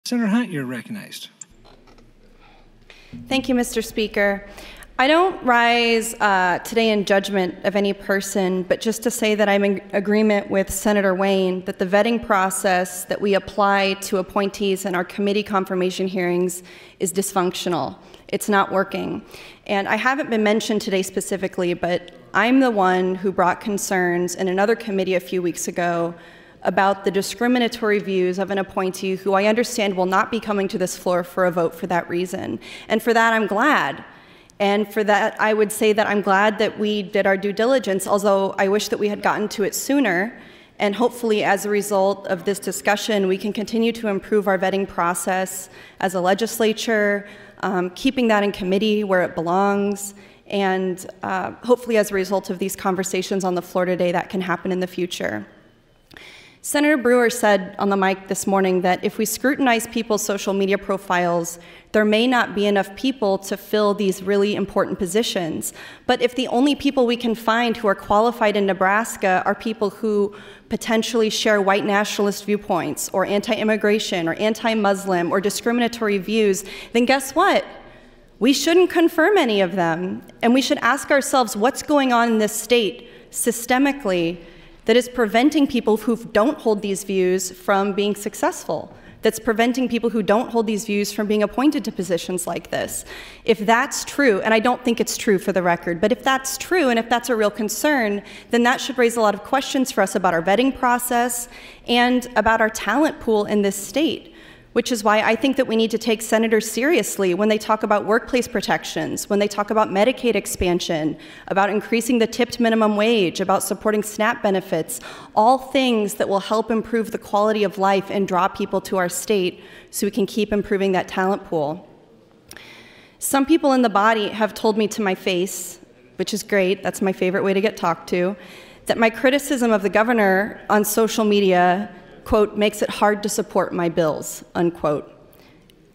Senator Hunt, you're recognized. Thank you, Mr. Speaker. I don't rise today in judgment of any person, but just to say that I'm in agreement with Senator Wayne that the vetting process that we apply to appointees in our committee confirmation hearings is dysfunctional. It's not working. And I haven't been mentioned today specifically, but I'm the one who brought concerns in another committee a few weeks ago about the discriminatory views of an appointee who I understand will not be coming to this floor for a vote for that reason. And for that, I'm glad. And for that, I would say that I'm glad that we did our due diligence, although I wish that we had gotten to it sooner. And hopefully, as a result of this discussion, we can continue to improve our vetting process as a legislature, keeping that in committee where it belongs. And hopefully, as a result of these conversations on the floor today, that can happen in the future. Senator Brewer said on the mic this morning that if we scrutinize people's social media profiles, there may not be enough people to fill these really important positions. But if the only people we can find who are qualified in Nebraska are people who potentially share white nationalist viewpoints or anti-immigration or anti-Muslim or discriminatory views, then guess what? We shouldn't confirm any of them. And we should ask ourselves what's going on in this state systemically that is preventing people who don't hold these views from being successful, that's preventing people who don't hold these views from being appointed to positions like this. If that's true, and I don't think it's true for the record, but if that's true and if that's a real concern, then that should raise a lot of questions for us about our vetting process and about our talent pool in this state. Which is why I think that we need to take senators seriously when they talk about workplace protections, when they talk about Medicaid expansion, about increasing the tipped minimum wage, about supporting SNAP benefits, all things that will help improve the quality of life and draw people to our state so we can keep improving that talent pool. Some people in the body have told me to my face, which is great, that's my favorite way to get talked to, that my criticism of the governor on social media quote, makes it hard to support my bills, unquote.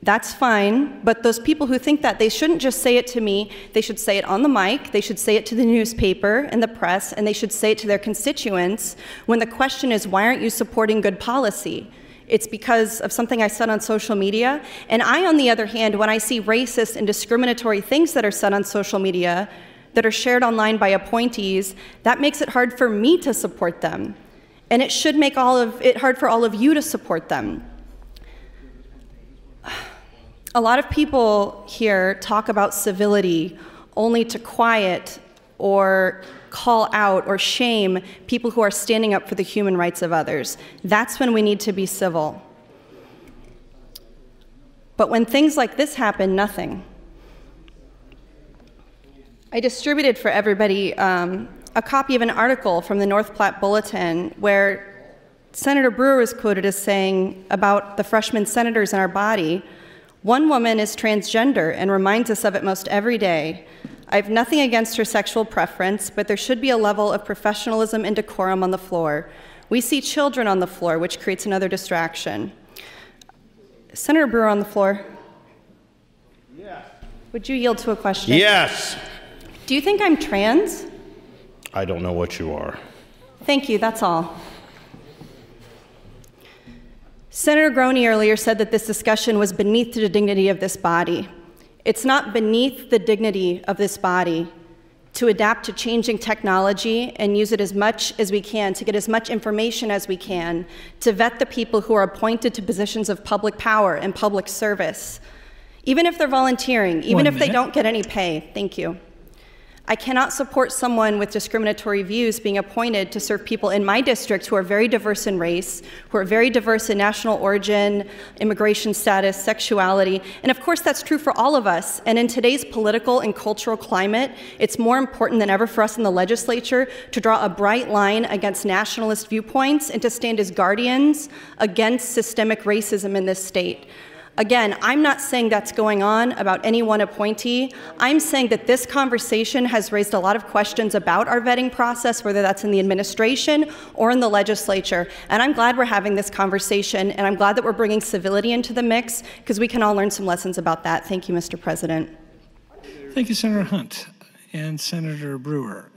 That's fine, but those people who think that, they shouldn't just say it to me, they should say it on the mic, they should say it to the newspaper and the press, and they should say it to their constituents when the question is, why aren't you supporting good policy? It's because of something I said on social media. And I, on the other hand, when I see racist and discriminatory things that are said on social media, that are shared online by appointees, that makes it hard for me to support them. And it should make it hard for all of you to support them. A lot of people here talk about civility only to quiet or call out or shame people who are standing up for the human rights of others. That's when we need to be civil. But when things like this happen, nothing. I distributed for everybody a copy of an article from the North Platte Bulletin where Senator Brewer is quoted as saying about the freshman senators in our body, "One woman is transgender and reminds us of it most every day. I have nothing against her sexual preference, but there should be a level of professionalism and decorum on the floor. We see children on the floor, which creates another distraction." Senator Brewer on the floor. Yes. Would you yield to a question? Yes. Do you think I'm trans? I don't know what you are. Thank you, that's all. Senator Groney earlier said that this discussion was beneath the dignity of this body. It's not beneath the dignity of this body to adapt to changing technology and use it as much as we can, to get as much information as we can, to vet the people who are appointed to positions of public power and public service, even if they're volunteering, even if they don't get any pay. Thank you. I cannot support someone with discriminatory views being appointed to serve people in my district who are very diverse in race, who are very diverse in national origin, immigration status, sexuality, and of course that's true for all of us. And in today's political and cultural climate, it's more important than ever for us in the legislature to draw a bright line against nationalist viewpoints and to stand as guardians against systemic racism in this state. Again, I'm not saying that's going on about any one appointee. I'm saying that this conversation has raised a lot of questions about our vetting process, whether that's in the administration or in the legislature. And I'm glad we're having this conversation, and I'm glad that we're bringing civility into the mix, because we can all learn some lessons about that. Thank you, Mr. President. Thank you, Senator Hunt and Senator Brewer.